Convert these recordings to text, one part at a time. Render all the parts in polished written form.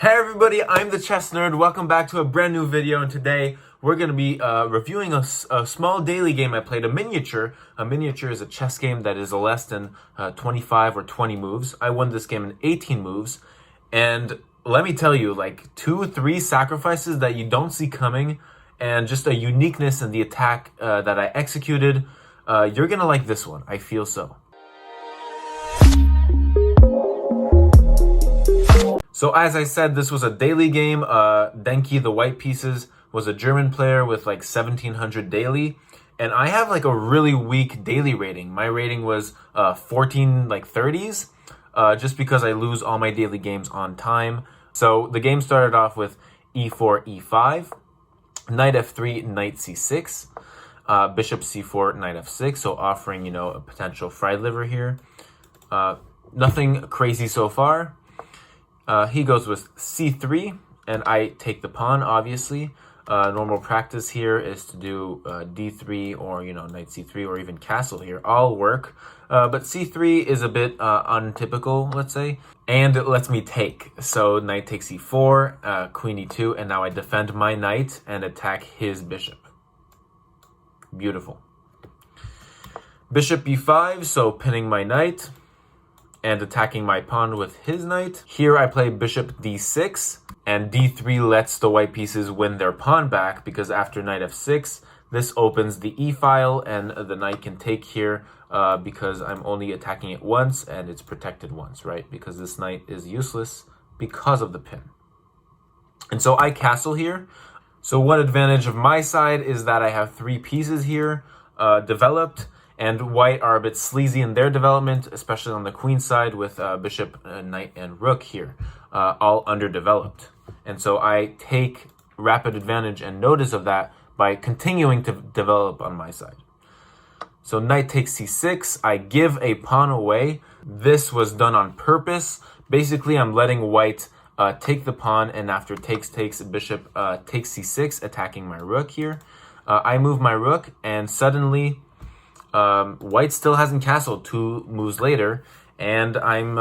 Hey everybody, I'm the Chess Nerd. Welcome back to a brand new video, and today we're going to be reviewing a small daily game I played, a miniature. A miniature is a chess game that is less than 25 or 20 moves. I won this game in 18 moves, and let me tell you, like 2-3 sacrifices that you don't see coming, and just a uniqueness in the attack that I executed. You're going to like this one, I feel so. So as I said, this was a daily game. Denki, the white pieces, was a German player with like 1700 daily. And I have like a really weak daily rating. My rating was 14 like 30s, just because I lose all my daily games on time. So the game started off with e4, e5, knight f3, knight c6, bishop c4, knight f6. So offering, a potential fried liver here. Nothing crazy so far. He goes with c3, and I take the pawn, obviously. Normal practice here is to do d3 or, knight c3 or even castle here. All work. But c3 is a bit untypical, let's say. And it lets me take. So knight takes e4, queen e2, and now I defend my knight and attack his bishop. Beautiful. Bishop e5, so pinning my knight and attacking my pawn with his knight. Here I play bishop d6, and d3 lets the white pieces win their pawn back, because after knight f6, this opens the e-file, and the knight can take here because I'm only attacking it once, and it's protected once, right? Because this knight is useless because of the pin. And so I castle here. So one advantage of my side is that I have 3 pieces here developed, and white are a bit sleazy in their development, especially on the queen side with bishop, knight, and rook here, all underdeveloped. And so I take rapid advantage and notice of that by continuing to develop on my side. So knight takes c6, I give a pawn away. This was done on purpose. Basically, I'm letting white take the pawn, and after takes, bishop takes c6, attacking my rook here. I move my rook, and suddenly white still hasn't castled 2 moves later, and I'm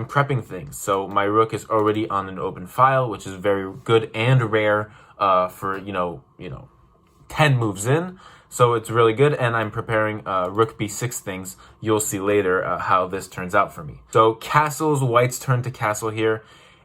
prepping things. So my rook is already on an open file, which is very good and rare for 10 moves in. So it's really good, and I'm preparing rook b6 things. You'll see later how this turns out for me. So castles, white's turn to castle here.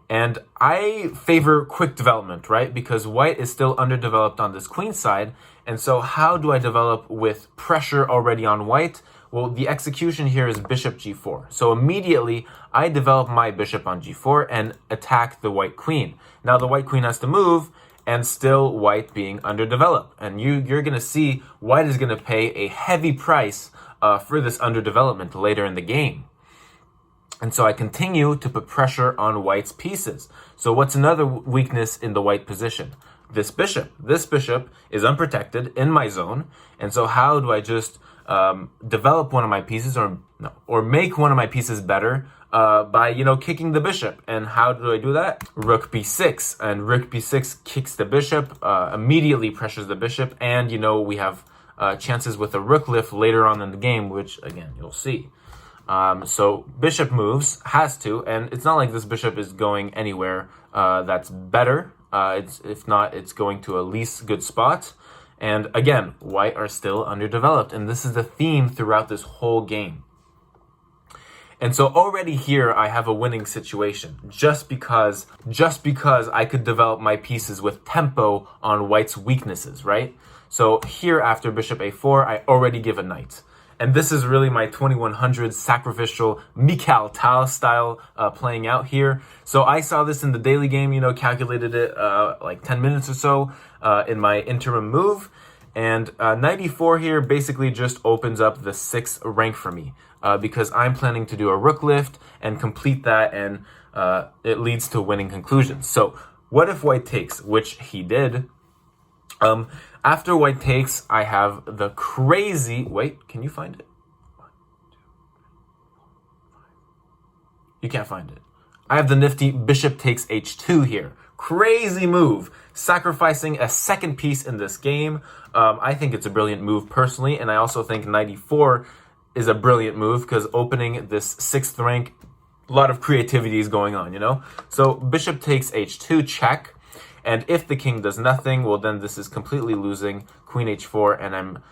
And I favor quick development, right? Because white is still underdeveloped on this queen side. And so how do I develop with pressure already on white? Well, the execution here is bishop g4. So immediately I develop my bishop on g4 and attack the white queen. Now the white queen has to move, and still white being underdeveloped. And you're going to see white is going to pay a heavy price for this underdevelopment later in the game. And so I continue to put pressure on white's pieces. So what's another weakness in the white position? This bishop. This bishop is unprotected in my zone. And so how do I just develop one of my pieces, or make one of my pieces better by, kicking the bishop? And how do I do that? Rook b6. And rook b6 kicks the bishop, immediately pressures the bishop. And, we have chances with a rook lift later on in the game, which, again, you'll see. So bishop moves, has to, and it's not like this bishop is going anywhere that's better. If not, it's going to a least good spot. And again, white are still underdeveloped, and this is the theme throughout this whole game. And so already here I have a winning situation, just because I could develop my pieces with tempo on white's weaknesses, right? So here after bishop a4, I already give a knight. And this is really my 2100 sacrificial Mikhail Tal style playing out here. So I saw this in the daily game, calculated it like 10 minutes or so in my interim move. And knight e4 here basically just opens up the 6th rank for me because I'm planning to do a rook lift and complete that, and it leads to winning conclusions. So what if white takes, which he did? After white takes, I have the crazy... Wait, can you find it? You can't find it. I have the nifty bishop takes h2 here. Crazy move. Sacrificing a second piece in this game. I think it's a brilliant move personally, and I also think knight e4 is a brilliant move because opening this 6th rank a lot of creativity is going on, you know? So bishop takes h2 check, and if the king does nothing, well, then this is completely losing. Queen h4, and I'm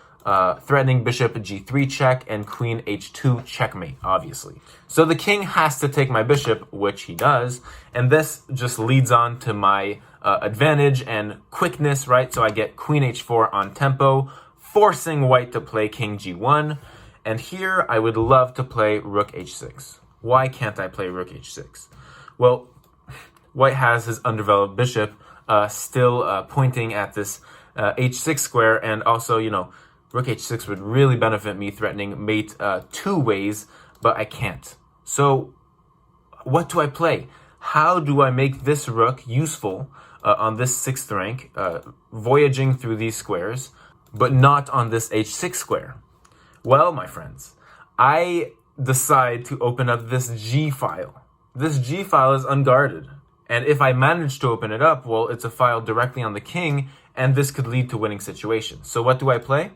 threatening bishop g3 check and queen h2 checkmate, obviously. So the king has to take my bishop, which he does, and this just leads on to my advantage and quickness, right? So I get queen h4 on tempo, forcing white to play king g1, and here I would love to play rook h6. Why can't I play rook h6? Well, white has his undeveloped bishop still pointing at this h6 square, and also, you know, rook h6 would really benefit me threatening mate 2 ways, but I can't. So what do I play? How do I make this rook useful on this 6th rank, voyaging through these squares, but not on this h6 square? Well, my friends, I decide to open up this G file. This G file is unguarded. And if I manage to open it up, well, it's a file directly on the king, and this could lead to winning situations. So what do I play?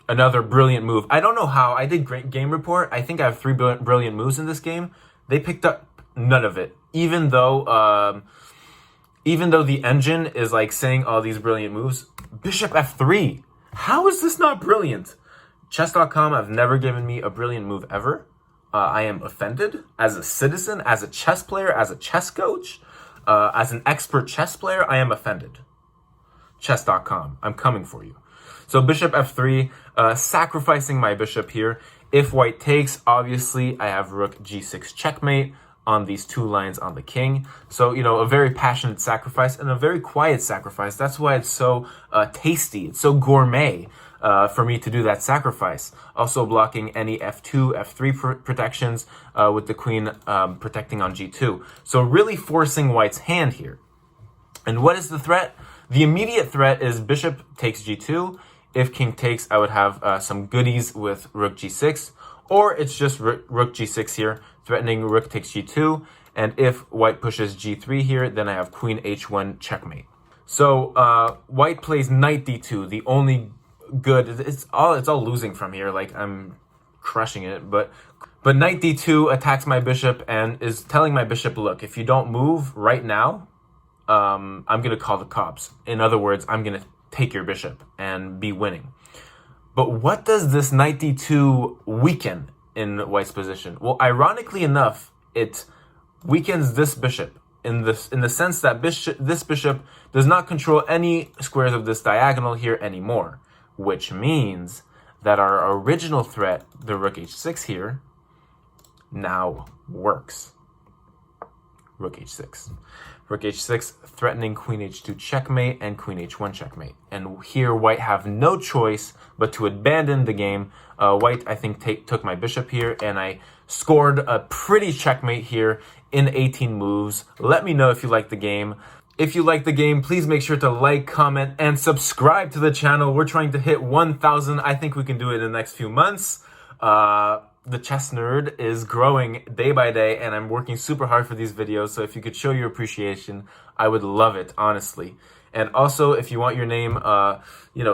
Another brilliant move. I don't know how. I did great game report. I think I have 3 brilliant moves in this game. They picked up none of it. Even though the engine is like saying all these brilliant moves. Bishop f3. How is this not brilliant? Chess.com have never given me a brilliant move ever. I am offended as a citizen, as a chess player, as a chess coach, as an expert chess player. I am offended. Chess.com, I'm coming for you. So bishop f3, sacrificing my bishop here. If white takes, obviously I have rook g6 checkmate on these 2 lines on the king. So, you know, a very passionate sacrifice and a very quiet sacrifice. That's why it's so tasty. It's so gourmet. For me to do that sacrifice. Also blocking any f2, f3 protections with the queen protecting on g2. So really forcing white's hand here. And what is the threat? The immediate threat is bishop takes g2. If king takes, I would have some goodies with rook g6. Or it's just rook g6 here, threatening rook takes g2. And if white pushes g3 here, then I have queen h1 checkmate. So white plays knight d2, the only good. It's all losing from here. Like, I'm crushing it, but knight d2 attacks my bishop and is telling my bishop, look, if you don't move right now, I'm gonna call the cops. In other words, I'm gonna take your bishop and be winning. But what does this knight d2 weaken in white's position? Well, ironically enough, it weakens this bishop in the sense that this bishop does not control any squares of this diagonal here anymore. Which means that our original threat, the rook h6 here, now works. Rook h6. Rook h6 threatening queen h2 checkmate and queen h1 checkmate. And here white have no choice but to abandon the game. White, I think, took my bishop here, and I scored a pretty checkmate here in 18 moves. Let me know if you like the game. If you like the game, please make sure to like, comment, and subscribe to the channel. We're trying to hit 1,000. I think we can do it in the next few months. The Chess Nerd is growing day by day, and I'm working super hard for these videos. So if you could show your appreciation, I would love it, honestly. And also, if you want your name,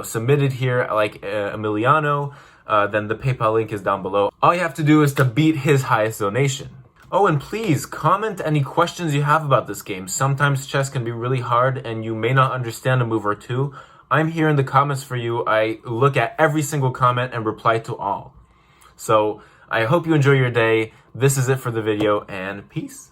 submitted here, like Emiliano, then the PayPal link is down below. All you have to do is to beat his highest donation. Oh, and please comment any questions you have about this game. Sometimes chess can be really hard and you may not understand a move or two. I'm here in the comments for you. I look at every single comment and reply to all. So I hope you enjoy your day. This is it for the video, and peace.